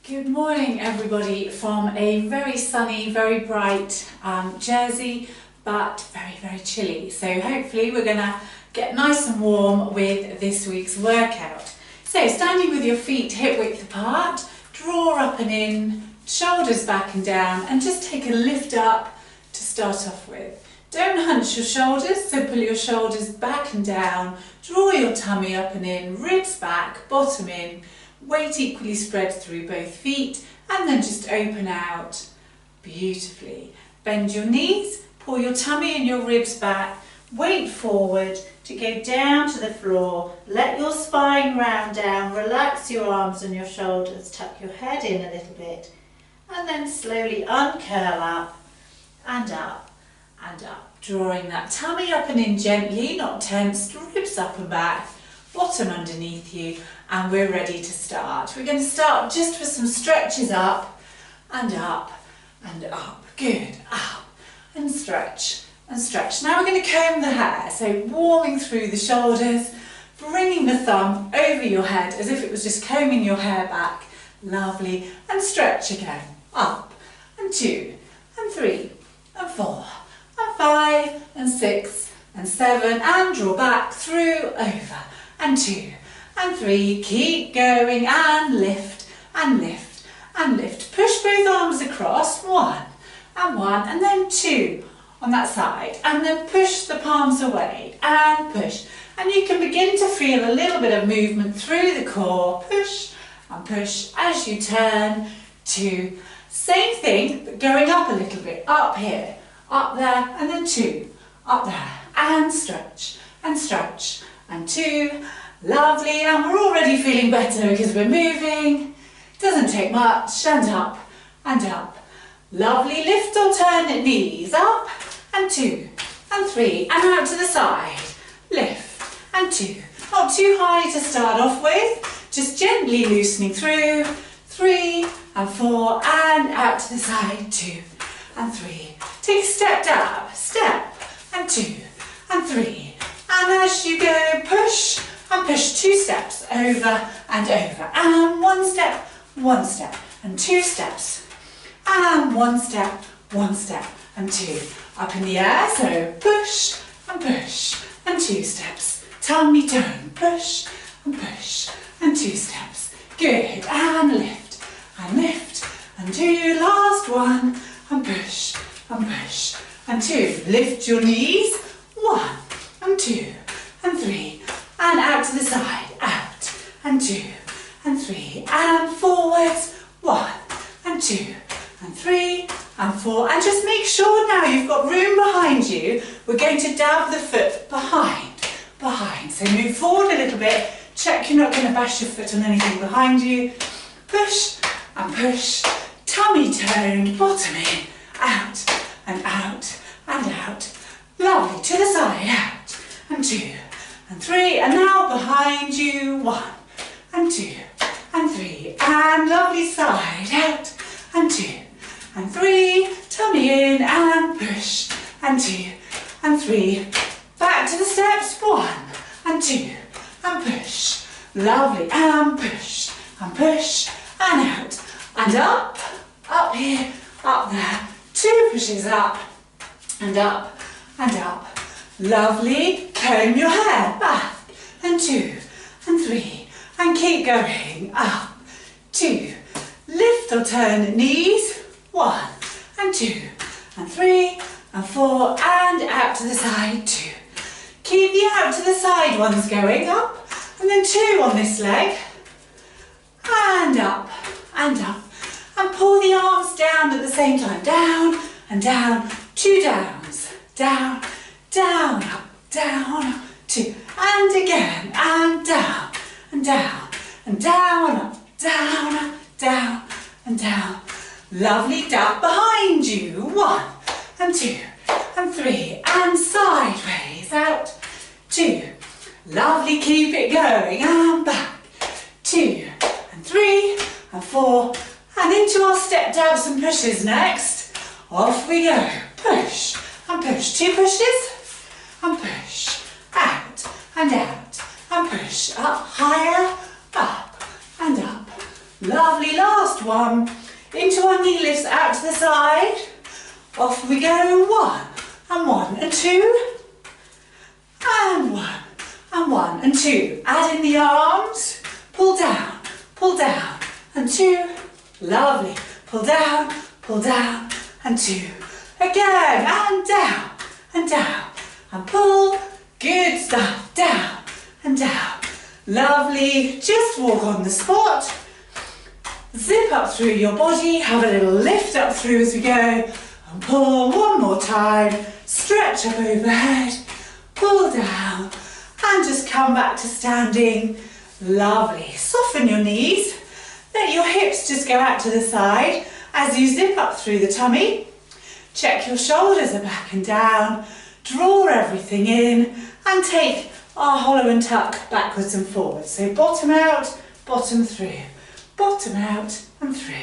Good morning everybody from a very sunny, very bright Jersey, but very chilly. So hopefully we're going to get nice and warm with this week's workout. So standing with your feet hip width apart, draw up and in, shoulders back and down, and just take a lift up to start off with. Don't hunch your shoulders, so pull your shoulders back and down, draw your tummy up and in, ribs back, bottom in, weight equally spread through both feet, and then just open out beautifully. Bend your knees, pull your tummy and your ribs back, weight forward to go down to the floor, let your spine round down, relax your arms and your shoulders, tuck your head in a little bit, and then slowly uncurl up and up and up, drawing that tummy up and in gently, not tensed, ribs up and back, bottom underneath you, and we're ready to start. We're going to start just with some stretches up and up and up. Good. Up and stretch and stretch. Now we're going to comb the hair, so warming through the shoulders, bringing the thumb over your head as if it was just combing your hair back. Lovely. And stretch again. Up and 2 and 3 and 4 and 5 and 6 and 7 and draw back through over and 2 and 3, keep going, and lift and lift and lift. Push both arms across, 1 and then 2 on that side, and then push the palms away and push. And you can begin to feel a little bit of movement through the core, push and push as you turn. 2, same thing, but going up a little bit, up here, up there, and then 2, up there, and stretch and 2. Lovely, and we're already feeling better because we're moving. Doesn't take much, and up and up. Lovely, lift alternate knees, up and 2 and 3 and out to the side. Lift and 2. Not too high to start off with, just gently loosening through. 3 and 4 and out to the side. 2 and 3. Take a step down, step and 2 and 3. And as you go, push and push 2 steps over and over, and 1 step and 2 steps, and 1 step and 2 up in the air. So push and 2 steps, tummy turn, push and 2 steps. Good, and lift and 2, last 1 and push and 2. Lift your knees, 1 and 2 and 3. And out to the side, out, and 2, and 3, and forwards, 1, and 2, and 3, and 4, and just make sure now you've got room behind you. We're going to dab the foot behind, so move forward a little bit, check you're not going to bash your foot on anything behind you, push, tummy toned, bottom in, out, and out, and out, lovely, to the side, out, and 2, and 3, and now behind you, 1 and 2 and 3, and lovely side, out, and 2 and 3, tummy in, and push, and 2 and 3, back to the steps, 1 and 2 and push, lovely, and push, and out, and up here, up there, 2 pushes up, and up, lovely, comb your hair, back, and 2 and 3, and keep going, up, 2, lift alternate knees, 1 and 2 and 3 and 4, and out to the side, 2. Keep the out to the side ones going, up, and then 2 on this leg, and up, and pull the arms down at the same time, down, and down, 2 downs, down, up, 2, and again, and down, and down, up, down, and down. Lovely, dab behind you, 1 and 2 and 3, and sideways, out, 2. Lovely, keep it going, and back, 2 and 3 and 4, and into our step dabs and pushes next. Off we go, push and push, 2 pushes, and push, out, and push, up, higher, up, and up, Lovely, last one. Into our knee lifts, out to the side. Off we go, 1 and 2. And 1 and 2. Add in the arms, pull down, and 2. Lovely. Pull down, and 2. Again, and down, and pull. Good stuff. Down, and down. Lovely. Just walk on the spot. Zip up through your body. Have a little lift up through as we go. And pull one more time. Stretch up overhead. Pull down. And just come back to standing. Lovely. Soften your knees. Let your hips just go out to the side as you zip up through the tummy. Check your shoulders are back and down. Draw everything in and take our hollow and tuck backwards and forwards. So bottom out, bottom through. Bottom out and through.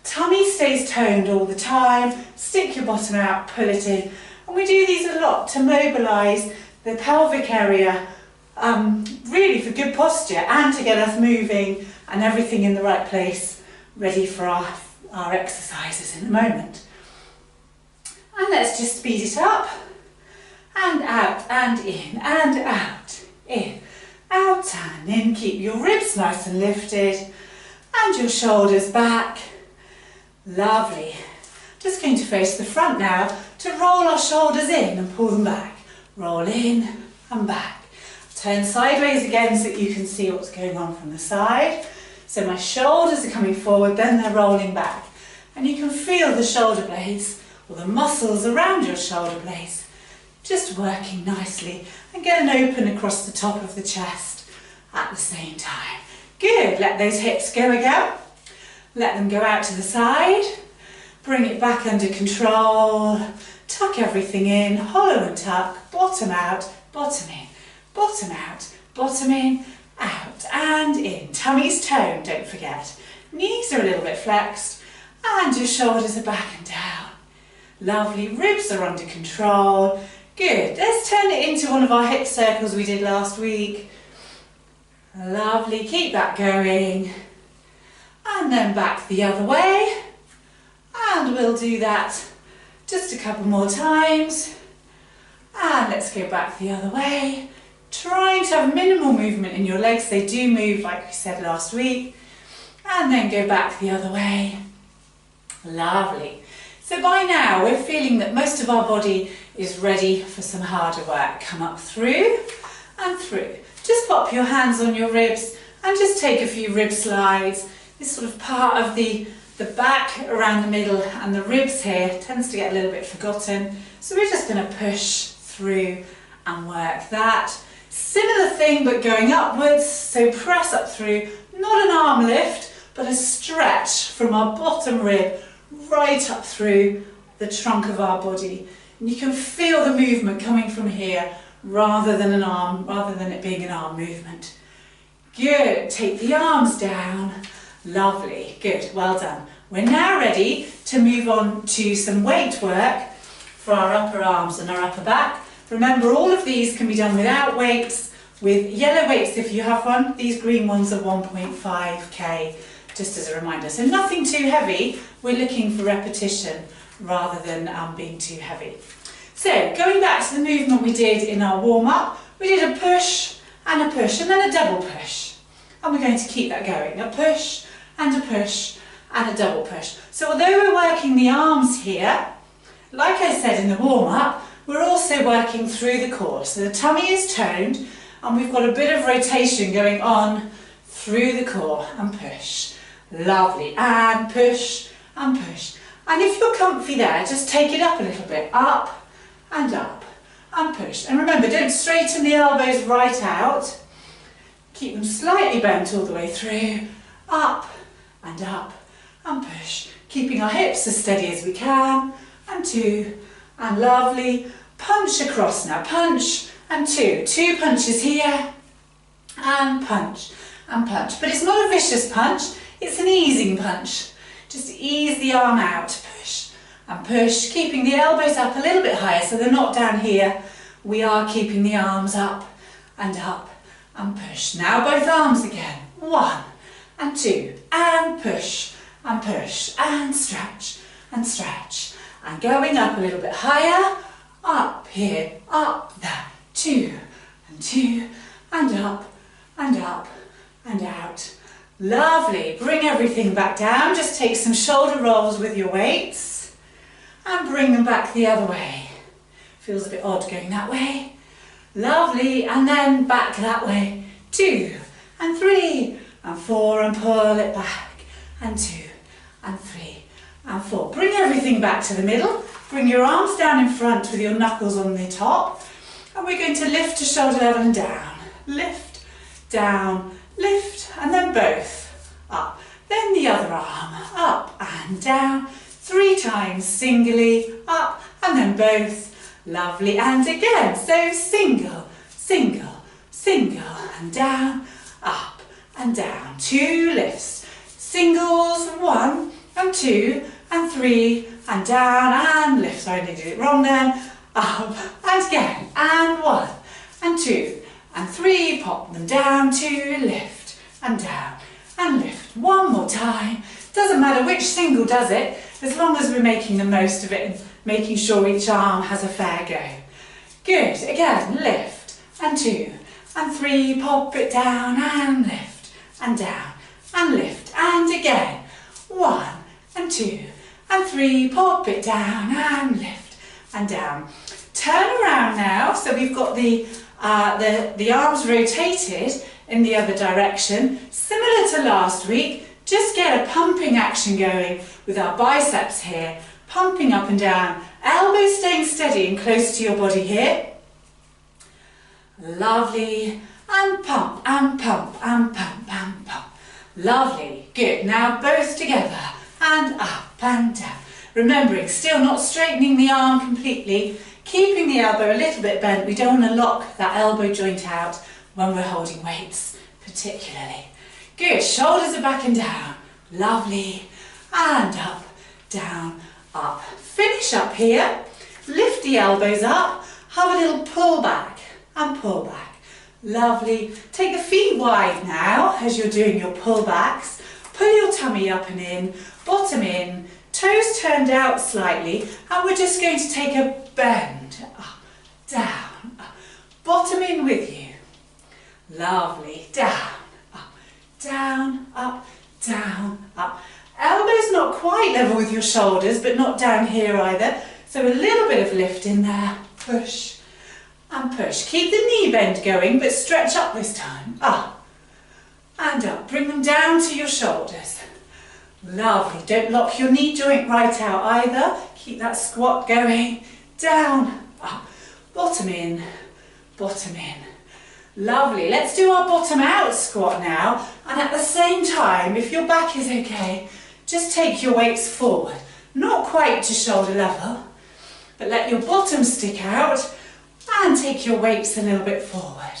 Tummy stays toned all the time. Stick your bottom out, pull it in. And we do these a lot to mobilise the pelvic area, really for good posture and to get us moving and everything in the right place, ready for our exercises in a moment. And let's just speed it up. And out and in and out. In, out and in. Keep your ribs nice and lifted. And your shoulders back. Lovely. Just going to face the front now to roll our shoulders in and pull them back. Roll in and back. Turn sideways again so that you can see what's going on from the side. So my shoulders are coming forward, then they're rolling back. And you can feel the shoulder blades or the muscles around your shoulder blades just working nicely and getting open across the top of the chest at the same time. Good, let those hips go again. Let them go out to the side. Bring it back under control. Tuck everything in, hollow and tuck, bottom out, bottom in, bottom out, bottom in, out and in. Tummy's toned, don't forget. Knees are a little bit flexed and your shoulders are back and down. Lovely, ribs are under control. Good, let's turn it into one of our hip circles we did last week. Lovely, keep that going. And then back the other way. And we'll do that just a couple more times. And let's go back the other way. Trying to have minimal movement in your legs. They do move like we said last week. And then go back the other way. Lovely. So by now we're feeling that most of our body is ready for some harder work. Come up through and through. Just pop your hands on your ribs and just take a few rib slides. This sort of part of the back around the middle and the ribs here tends to get a little bit forgotten. So we're just going to push through and work that. Similar thing but going upwards. So press up through, not an arm lift, but a stretch from our bottom rib right up through the trunk of our body. And you can feel the movement coming from here rather than it being an arm movement. Good, take the arms down. Lovely, good, well done. We're now ready to move on to some weight work for our upper arms and our upper back. Remember, all of these can be done without weights, with yellow weights if you have one. These green ones are 1.5k, just as a reminder. So nothing too heavy, we're looking for repetition rather than being too heavy. So going back to the movement we did in our warm-up, we did a push and then a double push. And we're going to keep that going, a push and a double push. So although we're working the arms here, like I said in the warm-up, we're also working through the core. So the tummy is toned and we've got a bit of rotation going on through the core and push. Lovely, and push and push. And if you're comfy there, just take it up a little bit, up and push. And remember, don't straighten the elbows right out. Keep them slightly bent all the way through, up and push. Keeping our hips as steady as we can, and 2, and lovely. Punch across now, punch and 2. 2 punches here, and punch and punch. But it's not a vicious punch, it's an easing punch. Just ease the arm out, push and push, keeping the elbows up a little bit higher so they're not down here. We are keeping the arms up and push. Now both arms again, 1 and 2, and push, and push, and stretch, and stretch. And going up a little bit higher, up here, up there, 2, and 2, and up, and up, and out. Lovely. Bring everything back down. Just take some shoulder rolls with your weights and bring them back the other way. Feels a bit odd going that way. Lovely. And then back that way. 2, and 3, and 4, and pull it back. And 2, and 3, and 4. Bring everything back to the middle. Bring your arms down in front with your knuckles on the top. And we're going to lift to shoulder level and down. Lift, down, lift, and then both. Up. Then the other arm. Up and down. 3 times singly. Up and then both. Lovely. And again. So single, single, single, and down, up and down. 2 lifts. Singles, 1 and 2 and 3 and down and lift. Sorry, I did it wrong then. Up and again. And 1 and 2 and 3. Pop them down. 2, lift and down and lift. One more time. Doesn't matter which single does it, as long as we're making the most of it and making sure each arm has a fair go. Good. Again, lift and 2 and 3. Pop it down and lift and down and lift. And again, 1 and 2 and 3. Pop it down and lift and down. Turn around now. So we've got the arms rotated in the other direction. Similar to last week, just get a pumping action going with our biceps here. Pumping up and down. Elbows staying steady and close to your body here. Lovely. And pump, and pump, and pump, and pump. Lovely. Good. Now both together. And up and down. Remembering, still not straightening the arm completely. Keeping the elbow a little bit bent. We don't want to lock that elbow joint out when we're holding weights, particularly. Good. Shoulders are back and down. Lovely. And up, down, up. Finish up here. Lift the elbows up. Have a little pull back and pull back. Lovely. Take the feet wide now as you're doing your pull backs. Pull your tummy up and in, bottom in, toes turned out slightly, and we're just going to take a bend. Up, down, up. Bottom in with you. Lovely. Down, up, down, up, down, up. Elbows not quite level with your shoulders, but not down here either. So a little bit of lift in there. Push and push. Keep the knee bend going, but stretch up this time. Up and up. Bring them down to your shoulders. Lovely. Don't lock your knee joint right out either. Keep that squat going. Down, up, bottom in, bottom in. Lovely. Let's do our bottom out squat now. And at the same time, if your back is okay, just take your weights forward. Not quite to shoulder level, but let your bottom stick out and take your weights a little bit forward.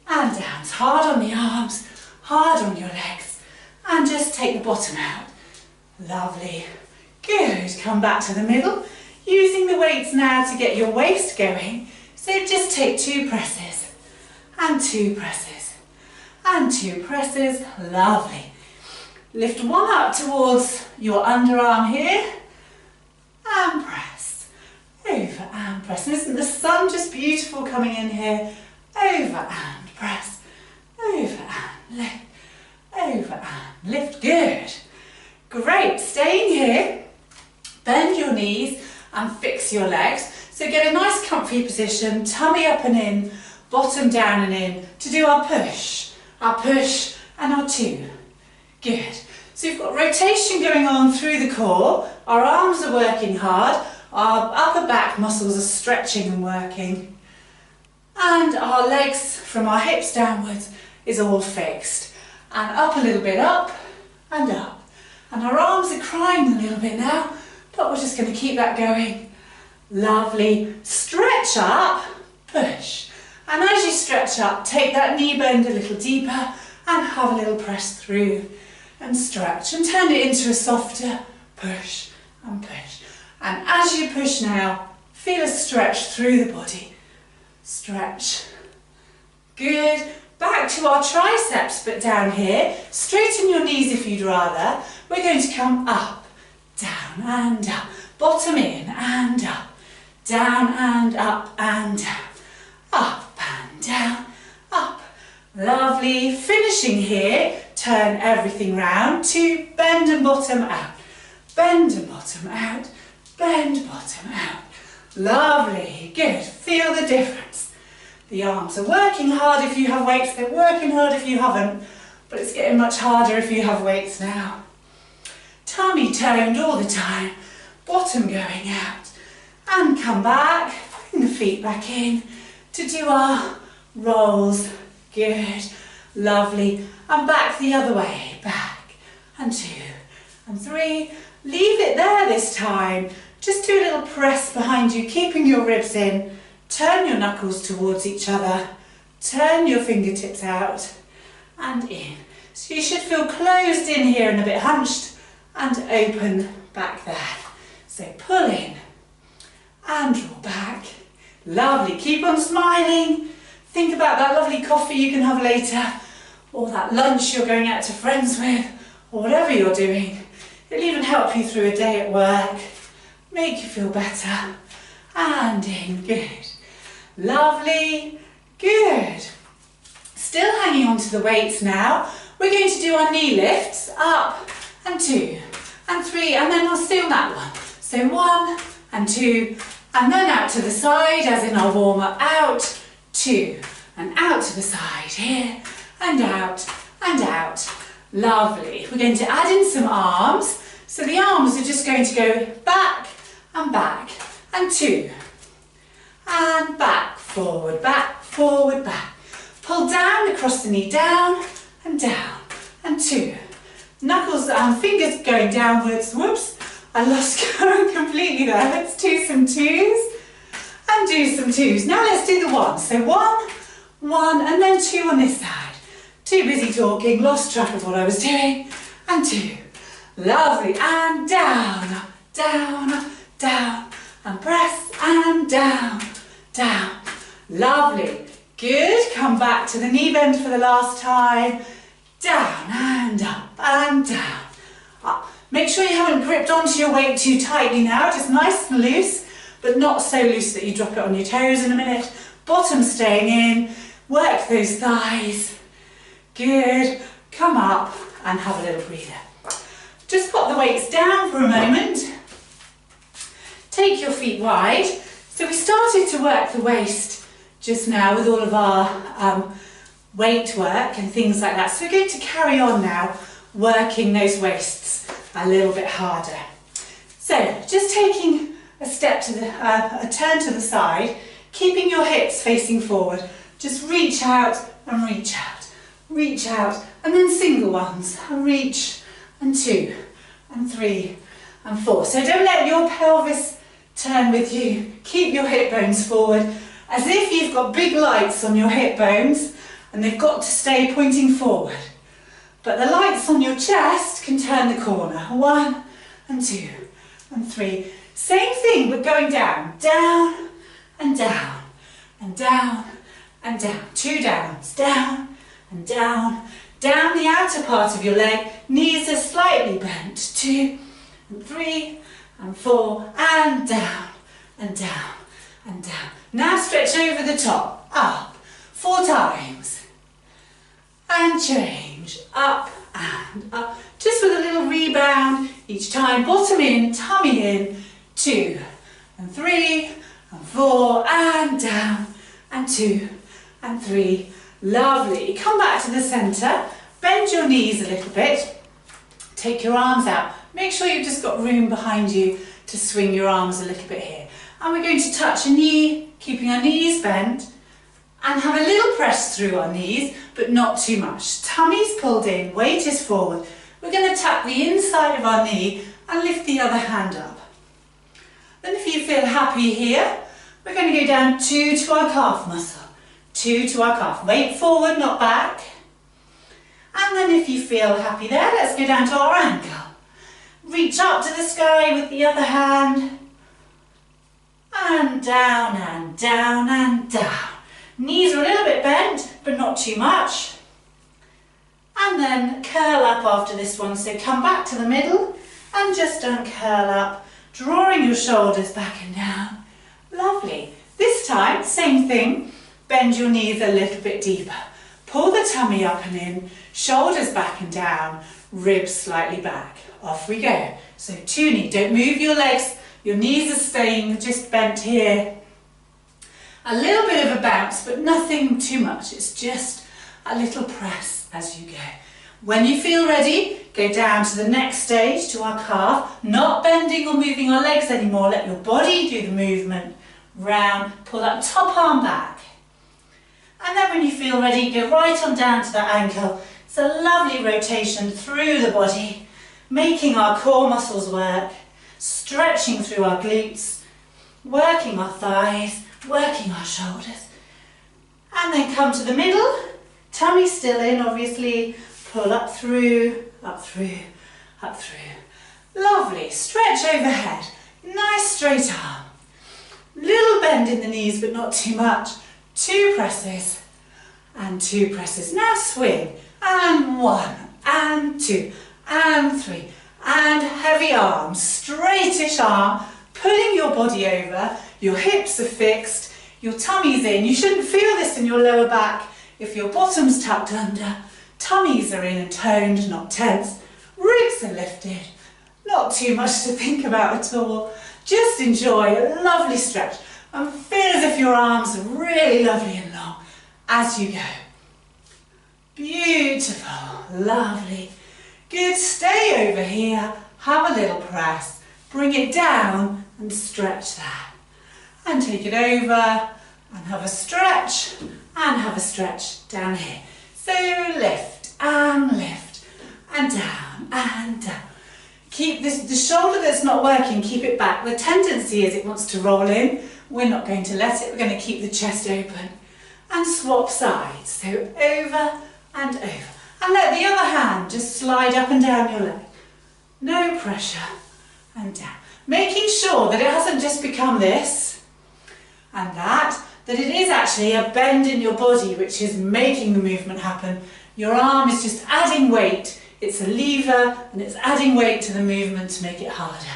And down. It's hard on the arms, hard on your legs. And just take the bottom out. Lovely. Good. Come back to the middle. Using the weights now to get your waist going. So just take 2 presses. And 2 presses. And 2 presses. Lovely. Lift one up towards your underarm here. And press. Over and press. And isn't the sun just beautiful coming in here? Over and press. Over and lift. Over and lift. Good. Great. Staying here. Bend your knees and fix your legs. So get a nice comfy position, tummy up and in, bottom down and in, to do our push and our 2. Good. So you've got rotation going on through the core, our arms are working hard, our upper back muscles are stretching and working, and our legs from our hips downwards is all fixed. And up a little bit, up and up. And our arms are crying a little bit now, but we're just going to keep that going. Lovely. Stretch up, push. And as you stretch up, take that knee bend a little deeper and have a little press through and stretch and turn it into a softer push and push. And as you push now, feel a stretch through the body. Stretch. Good. back to our triceps, but down here. Straighten your knees if you'd rather. We're going to come up, down and up, bottom in and up, down and up and down, up and down, up. Lovely. Finishing here, turn everything round to bend and bottom out, bend and bottom out, bend, bottom out. Lovely. Good. Feel the difference. The arms are working hard if you have weights, they're working hard if you haven't, but it's getting much harder if you have weights now. Tummy toned all the time, bottom going out, and come back, bring the feet back in to do our rolls. Good, lovely, and back the other way, back, and 2, and 3, leave it there this time, just do a little press behind you, keeping your ribs in, turn your knuckles towards each other, turn your fingertips out, and in. So you should feel closed in here and a bit hunched, and open back there. So pull in, and draw back, lovely, keep on smiling. Think about that lovely coffee you can have later, or that lunch you're going out to friends with, or whatever you're doing. It'll even help you through a day at work, make you feel better, and in, good. Lovely, good. Still hanging on to the weights now. We're going to do our knee lifts, up, and 2, and 3, and then we'll stay on that one. So 1, and 2, and then out to the side, as in our warm-up, out, 2, and out to the side here, and out, and out. Lovely. We're going to add in some arms. So the arms are just going to go back, and 2, and back, forward, back, forward, back. Pull down across the knee, down, and 2. Knuckles and fingers going downwards. Whoops, I lost going completely there. Let's do some 2s. And do some 2s. Now let's do the 1s. So 1, and then 2 on this side. Too busy talking, lost track of what I was doing. And 2. Lovely. And down, down, down. And press, and down, down. Lovely. Good. Come back to the knee bend for the last time. Down, and up, and down. Up. Make sure you haven't gripped onto your weight too tightly now. Just nice and loose, but not so loose that you drop it on your toes in a minute. Bottom staying in, work those thighs. Good, come up and have a little breather. Just pop the weights down for a moment. Take your feet wide. So we started to work the waist just now with all of our weight work and things like that. So we're going to carry on now working those waists a little bit harder. So just taking a step to the, a turn to the side, keeping your hips facing forward. Just reach out and reach out, and then single ones, and reach, and 2, and 3, and 4. So don't let your pelvis turn with you. Keep your hip bones forward, as if you've got big lights on your hip bones, and they've got to stay pointing forward. But the lights on your chest can turn the corner. 1, and 2, and 3. Same thing, but going down, down, and down, and down, and down. 2 downs, down, and down, down the outer part of your leg. Knees are slightly bent. 2, and 3, and 4, and down, and down, and down. Now stretch over the top, up, 4 times, and change, up, and up. Just with a little rebound each time. Bottom in, tummy in. 2, and 3, and 4, and down, and 2, and 3. Lovely. Come back to the centre, bend your knees a little bit, take your arms out. Make sure you've just got room behind you to swing your arms a little bit here. And we're going to touch a knee, keeping our knees bent, and have a little press through our knees, but not too much. Tummy's pulled in, weight is forward. We're going to tap the inside of our knee and lift the other hand up. Then if you feel happy here, we're going to go down 2 to our calf muscle. 2 to our calf. Weight forward, not back. And then if you feel happy there, let's go down to our ankle. Reach up to the sky with the other hand. And down, and down, and down. Knees are a little bit bent, but not too much. And then curl up after this one, so come back to the middle and just uncurl up, drawing your shoulders back and down. Lovely. This time, same thing, bend your knees a little bit deeper. Pull the tummy up and in, shoulders back and down, ribs slightly back. Off we go. So 2 knees, don't move your legs, your knees are staying just bent here. A little bit of a bounce, but nothing too much. It's just a little press as you go. When you feel ready, go down to the next stage, to our calf, not bending or moving our legs anymore. Let your body do the movement. Round, pull that top arm back. And then when you feel ready, go right on down to that ankle. It's a lovely rotation through the body, making our core muscles work, stretching through our glutes, working our thighs, working our shoulders. And then come to the middle, tummy still in, obviously, pull up through, up through, up through. Lovely, stretch overhead, nice straight arm. Little bend in the knees, but not too much. 2 presses, and 2 presses. Now swing, and 1, and 2, and 3, and heavy arm, straightish arm, pulling your body over, your hips are fixed, your tummy's in. You shouldn't feel this in your lower back if your bottom's tucked under. Tummies are in and toned, not tense. Ribs are lifted. Not too much to think about at all. Just enjoy a lovely stretch and feel as if your arms are really lovely and long as you go. Beautiful, lovely. Good, stay over here, have a little press, bring it down and stretch that. And take it over and have a stretch and have a stretch down here. So lift and down and down. Keep this, the shoulder that's not working, keep it back. The tendency is it wants to roll in. We're not going to let it, we're going to keep the chest open. And swap sides, so over and over. And let the other hand just slide up and down your leg. No pressure, and down. Making sure that it hasn't just become this and that it is actually a bend in your body which is making the movement happen. Your arm is just adding weight. It's a lever and it's adding weight to the movement to make it harder.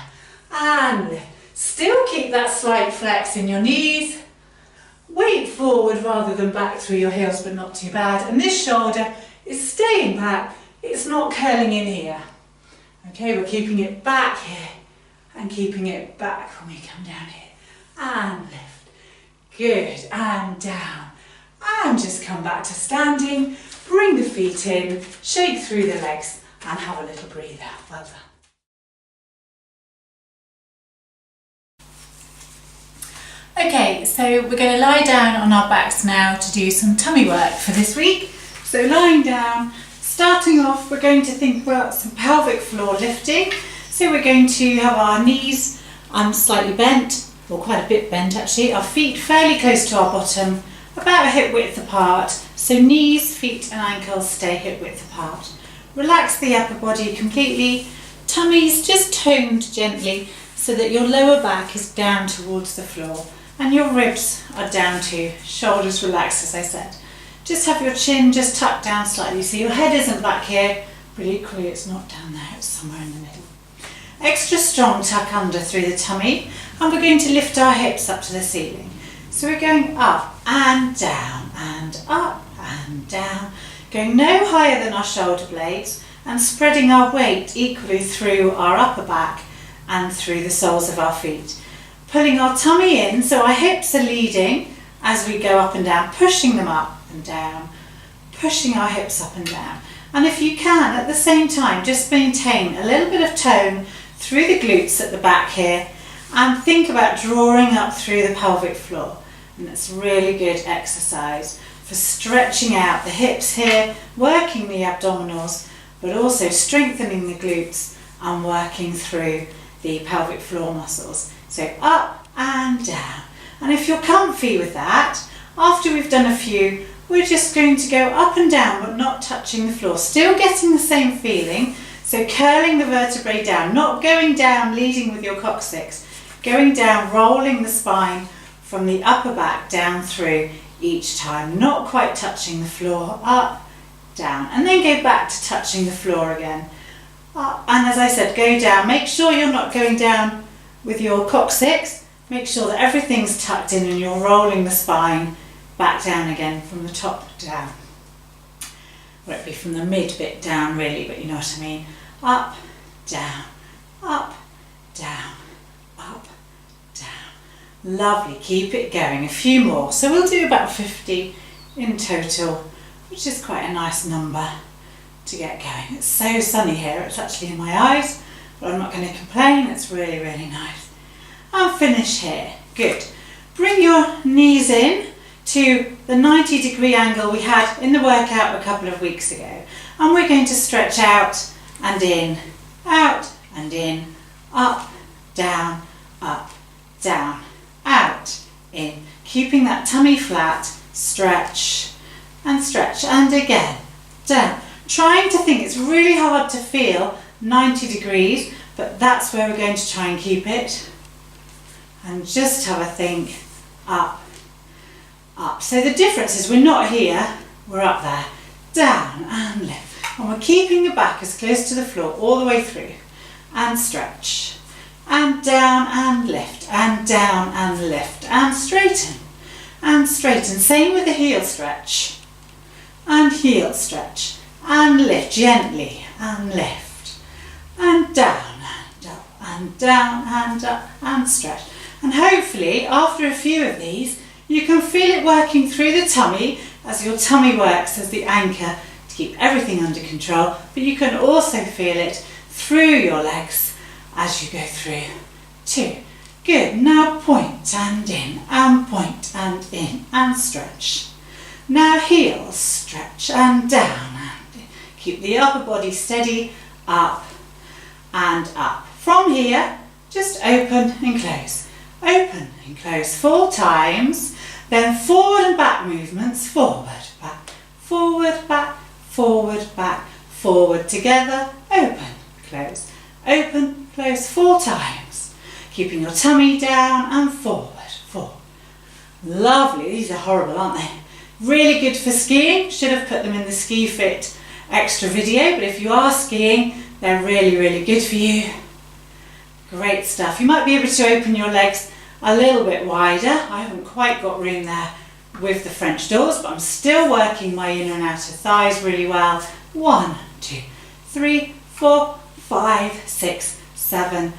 And lift. Still keep that slight flex in your knees. Weight forward rather than back through your heels, but not too bad. And this shoulder is staying back. It's not curling in here. Okay, we're keeping it back here and keeping it back when we come down here. And lift. Good, and down. And just come back to standing. Bring the feet in, shake through the legs and have a little breather. Well done. Okay, so we're going to lie down on our backs now to do some tummy work for this week. So lying down, starting off, we're going to think about some pelvic floor lifting. So we're going to have our knees slightly bent, or quite a bit bent actually, our feet fairly close to our bottom, about a hip width apart. So knees, feet and ankles stay hip width apart. Relax the upper body completely, tummies just toned gently so that your lower back is down towards the floor and your ribs are down too, shoulders relaxed as I said. Just have your chin just tucked down slightly so your head isn't back here, but equally it's not down there, it's somewhere in the middle. Extra strong tuck under through the tummy, and we're going to lift our hips up to the ceiling. So we're going up and down and up and down, going no higher than our shoulder blades and spreading our weight equally through our upper back and through the soles of our feet. Pulling our tummy in so our hips are leading as we go up and down, pushing them up and down, pushing our hips up and down. And if you can, at the same time, just maintain a little bit of tone through the glutes at the back here and think about drawing up through the pelvic floor. And that's really good exercise for stretching out the hips here, working the abdominals, but also strengthening the glutes and working through the pelvic floor muscles. So up and down. And if you're comfy with that, after we've done a few, we're just going to go up and down but not touching the floor. Still getting the same feeling. So curling the vertebrae down, not going down leading with your coccyx, going down, rolling the spine from the upper back down through each time, not quite touching the floor, up, down, and then go back to touching the floor again. Up, and as I said, go down. Make sure you're not going down with your coccyx. Make sure that everything's tucked in and you're rolling the spine back down again from the top down. Well, it'd be from the mid bit down really, but you know what I mean. Up, down, up, down, up, down. Lovely, keep it going. A few more. So we'll do about 50 in total, which is quite a nice number to get going. It's so sunny here, it's actually in my eyes, but I'm not going to complain. It's really, really nice. I'll finish here. Good. Bring your knees in to the 90-degree angle we had in the workout a couple of weeks ago. And we're going to stretch out and in, out and in, up, down, out, in. Keeping that tummy flat, stretch, and again, down. Trying to think, it's really hard to feel 90 degrees, but that's where we're going to try and keep it. And just have a think, up, up. So the difference is we're not here, we're up there, down and lift. And we're keeping the back as close to the floor all the way through. And stretch, and down and lift, and down and lift, and straighten, and straighten. Same with the heel stretch, and heel stretch, and lift gently, and lift, and down, and up, and down, and up, and stretch. And hopefully, after a few of these, you can feel it working through the tummy as your tummy works as the anchor to keep everything under control, but you can also feel it through your legs as you go through. 2. Good. Now point and in, and stretch. Now heels, stretch and down and in. Keep the upper body steady, up and up. From here, just open and close. Open and close 4 times. Then forward and back movements, forward, back, forward, back, forward, back, forward together, open, close 4 times. Keeping your tummy down and forward, 4. Lovely, these are horrible, aren't they? Really good for skiing. Should have put them in the Ski Fit extra video, but if you are skiing, they're really, really good for you. Great stuff. You might be able to open your legs a little bit wider. I haven't quite got room there with the French doors, but I'm still working my inner and outer thighs really well. 1, 2, 3, 4, 5, 6, 7,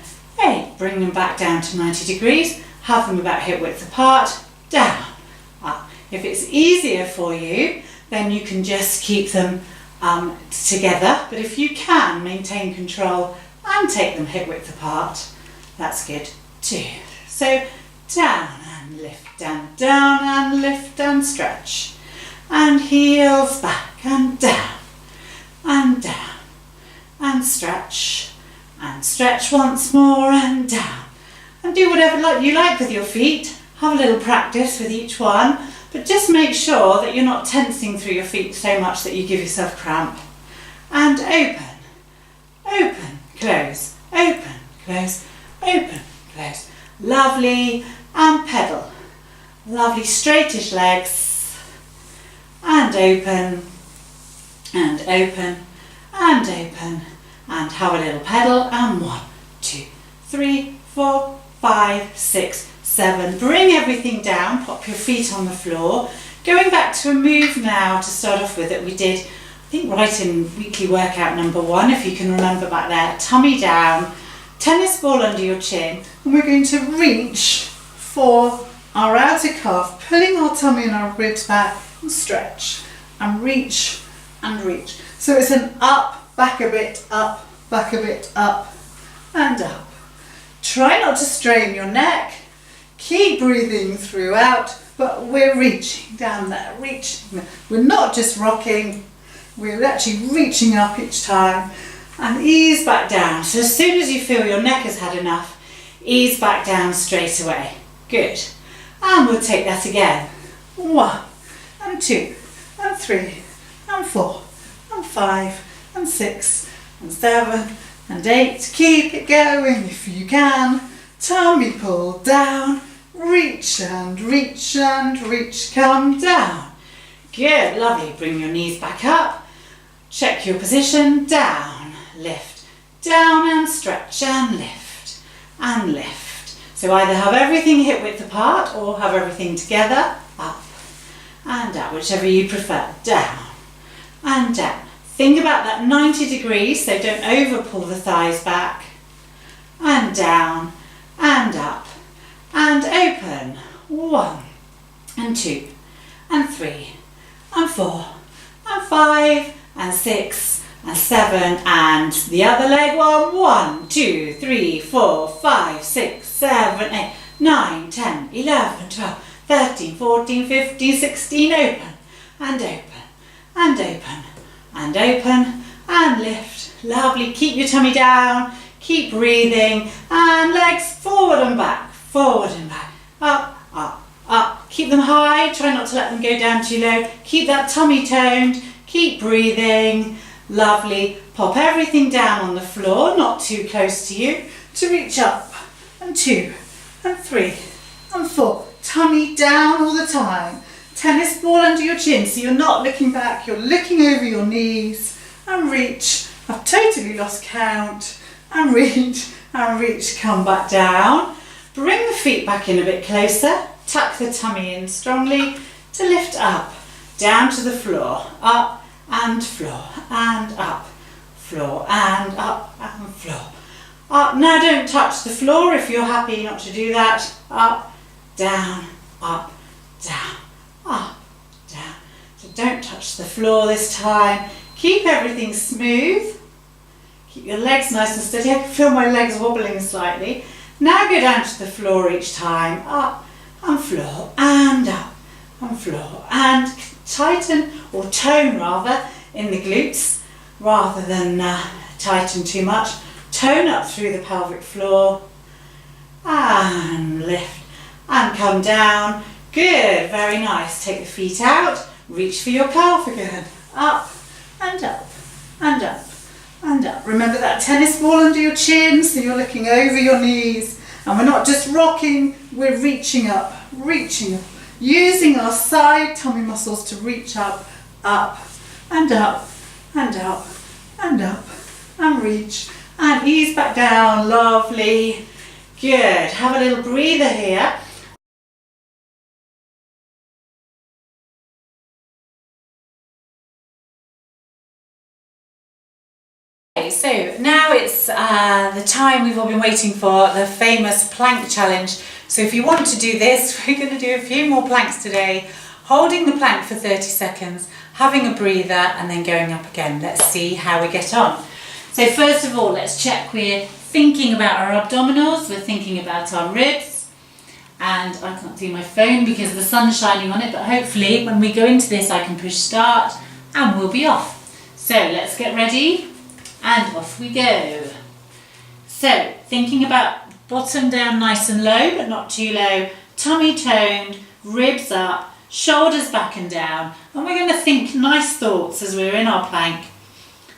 8. Bring them back down to 90 degrees. Have them about hip width apart. Down, up. If it's easier for you, then you can just keep them together. But if you can maintain control and take them hip width apart, that's good too. So down and lift and down and lift and stretch. And heels back and down and down. And stretch once more and down. And do whatever you like with your feet. Have a little practice with each one, but just make sure that you're not tensing through your feet so much that you give yourself cramp. And open, close, open, close, open, close. Lovely, and pedal. Lovely straightish legs. And open, and open, and open. And have a little pedal, and 1, 2, 3, 4, 5, 6, 7. Bring everything down, pop your feet on the floor. Going back to a move now to start off with that we did, I think right in weekly workout number 1, if you can remember back there. Tummy down, tennis ball under your chin, and we're going to reach for our outer calf, pulling our tummy and our ribs back, and stretch, and reach, and reach. So it's an up, back a bit, up, back a bit, up, and up. Try not to strain your neck. Keep breathing throughout, but we're reaching down there, reaching. We're not just rocking, we're actually reaching up each time, and ease back down. So as soon as you feel your neck has had enough, ease back down straight away. Good. And we'll take that again. 1, and 2, and 3, and 4, and 5, and 6, and 7, and 8. Keep it going if you can. Tummy pull down, reach and reach and reach, come down. Good, lovely. Bring your knees back up. Check your position, down, lift, down and stretch and lift and lift. So either have everything hip width apart or have everything together, up and down, whichever you prefer, down and down. Think about that 90 degrees, so don't over pull the thighs back, and down and up and open. 1 and 2 and 3 and 4 and 5 and 6 and 7 and the other leg. 1, 2, 3, 4, 5, 6, 7, 8, 9, 10, 11, 12, 13, 14, 15, 16, open and open and open and open and lift. Lovely. Keep your tummy down, keep breathing, and legs forward and back, up, up, up. Keep them high, try not to let them go down too low. Keep that tummy toned, keep breathing. Lovely. Pop everything down on the floor, not too close to you, to reach up. And 2 and 3 and 4. Tummy down all the time. Tennis ball under your chin, so you're not looking back, you're looking over your knees. And reach. I've totally lost count. And reach, come back down. Bring the feet back in a bit closer. Tuck the tummy in strongly to lift up, down to the floor, up and floor, and up, floor, and up, and floor. Up. Now don't touch the floor if you're happy not to do that. Up, down, up, down, up, down. So don't touch the floor this time. Keep everything smooth. Keep your legs nice and steady. I can feel my legs wobbling slightly. Now go down to the floor each time. Up and floor and up and floor. And tighten, or tone rather, in the glutes rather than tighten too much. Tone up through the pelvic floor. And lift and come down. Good, very nice. Take the feet out. Reach for your calf again. Up and up and up and up. Remember that tennis ball under your chin, so you're looking over your knees. And we're not just rocking, we're reaching up, using our side tummy muscles to reach up and up and up and up and reach and ease back down. Lovely. Good. Have a little breather here. So now it's the time we've all been waiting for, the famous plank challenge. So if you want to do this, we're going to do a few more planks today, holding the plank for 30 seconds, having a breather and then going up again. Let's see how we get on. So first of all, let's check we're thinking about our abdominals, we're thinking about our ribs, and I can't see my phone because the sun's shining on it, but hopefully when we go into this I can push start and we'll be off. So let's get ready. And off we go. So, thinking about bottom down nice and low, but not too low, tummy toned, ribs up, shoulders back and down, and we're going to think nice thoughts as we're in our plank,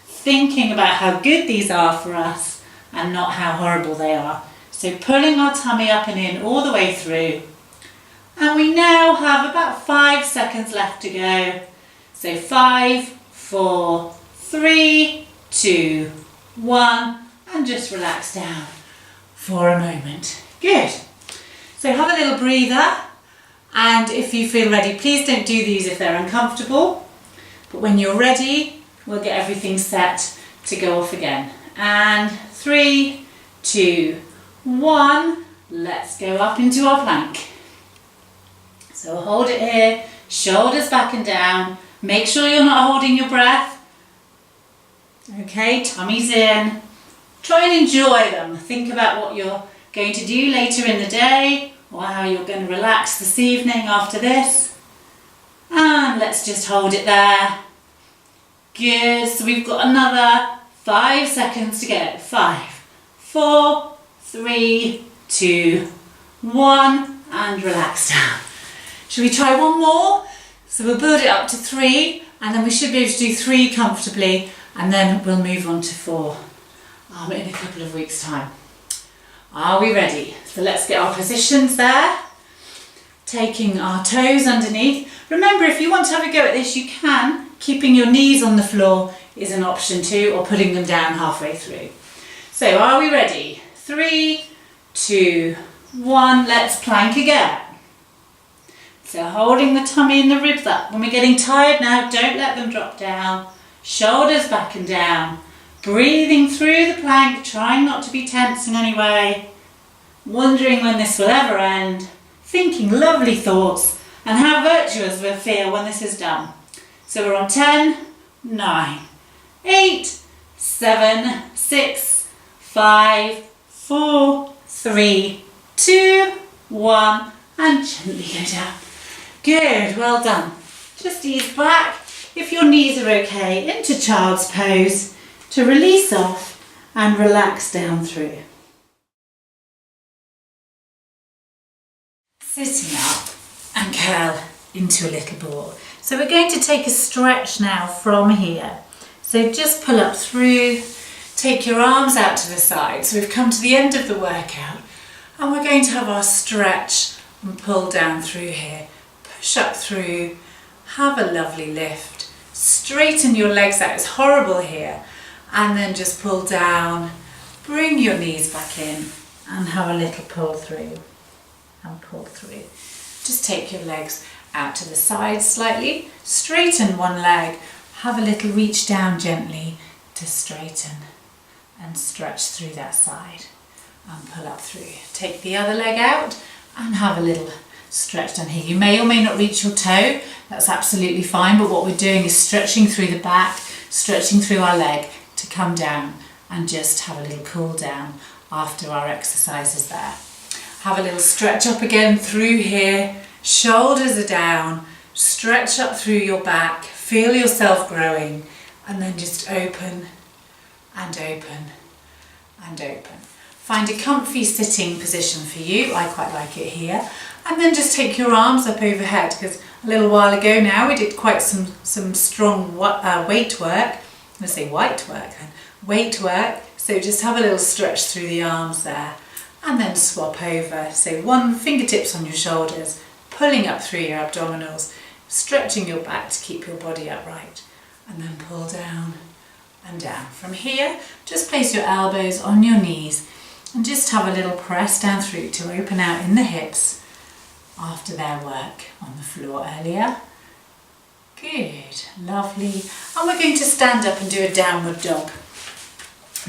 thinking about how good these are for us and not how horrible they are. So pulling our tummy up and in all the way through. And we now have about 5 seconds left to go. So 5, 4, 3, 2, 1, and just relax down for a moment. Good. So have a little breather, and if you feel ready, please don't do these if they're uncomfortable, but when you're ready, we'll get everything set to go off again. And 3, 2, 1, let's go up into our plank. So hold it here, shoulders back and down. Make sure you're not holding your breath. Okay, tummy's in. Try and enjoy them. Think about what you're going to do later in the day or how you're going to relax this evening after this. And let's just hold it there. Good, so we've got another 5 seconds to go. 5, 4, 3, 2, 1, and relax down. Should we try one more? So we'll build it up to 3, and then we should be able to do 3 comfortably, and then we'll move on to 4 in a couple of weeks' time. Are we ready? So let's get our positions there. taking our toes underneath. Remember, if you want to have a go at this, you can. Keeping your knees on the floor is an option too, or putting them down halfway through. So are we ready? 3, 2, 1, let's plank again. So holding the tummy and the ribs up. When we're getting tired now, don't let them drop down. Shoulders back and down. Breathing through the plank, trying not to be tense in any way. Wondering when this will ever end. Thinking lovely thoughts and how virtuous we'll feel when this is done. So we're on 10, 9, 8, 7, 6, 5, 4, 3, 2, 1 and gently go down. Good, well done. Just ease back, if your knees are okay, into child's pose to release off and relax down through. Sitting up and curl into a little ball. So we're going to take a stretch now from here. So just pull up through, take your arms out to the side. So we've come to the end of the workout and we're going to have our stretch and pull down through here. Push up through, have a lovely lift, straighten your legs out, it's horrible here, and then just pull down, bring your knees back in and have a little pull through and pull through. Just take your legs out to the side slightly, straighten one leg, have a little reach down gently to straighten and stretch through that side and pull up through. Take the other leg out and have a little stretch down here. You may or may not reach your toe, that's absolutely fine, but what we're doing is stretching through the back, stretching through our leg to come down and just have a little cool down after our exercises there. Have a little stretch up again through here, shoulders are down, stretch up through your back, feel yourself growing, and then just open and open and open. Find a comfy sitting position for you, I quite like it here, and then just take your arms up overhead, because a little while ago now we did quite some strong weight work. I'm going to say white work then, weight work, so just have a little stretch through the arms there. And then swap over, so one fingertips on your shoulders, pulling up through your abdominals, stretching your back to keep your body upright, and then pull down and down. From here, just place your elbows on your knees and just have a little press down through to open out in the hips after their work on the floor earlier. Good, lovely. And we're going to stand up and do a downward dog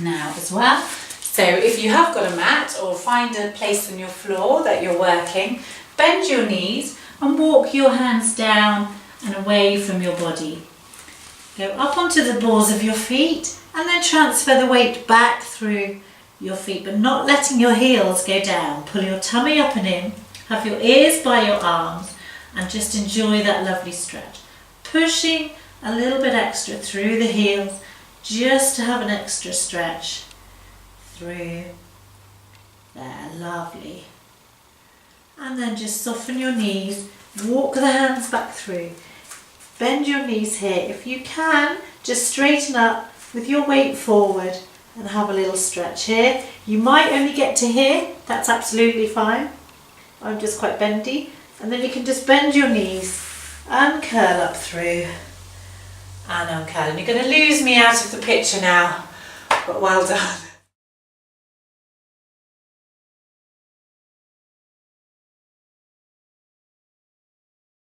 now as well. So if you have got a mat or find a place on your floor that you're working, bend your knees and walk your hands down and away from your body. Go up onto the balls of your feet and then transfer the weight back through your feet, but not letting your heels go down. Pull your tummy up and in, have your ears by your arms and just enjoy that lovely stretch. Pushing a little bit extra through the heels just to have an extra stretch. Through there, lovely. And then just soften your knees, walk the hands back through, bend your knees here. If you can, just straighten up with your weight forward and have a little stretch here. You might only get to here, that's absolutely fine. I'm just quite bendy. And then you can just bend your knees and curl up through and uncurl. And you're going to lose me out of the picture now, but well done.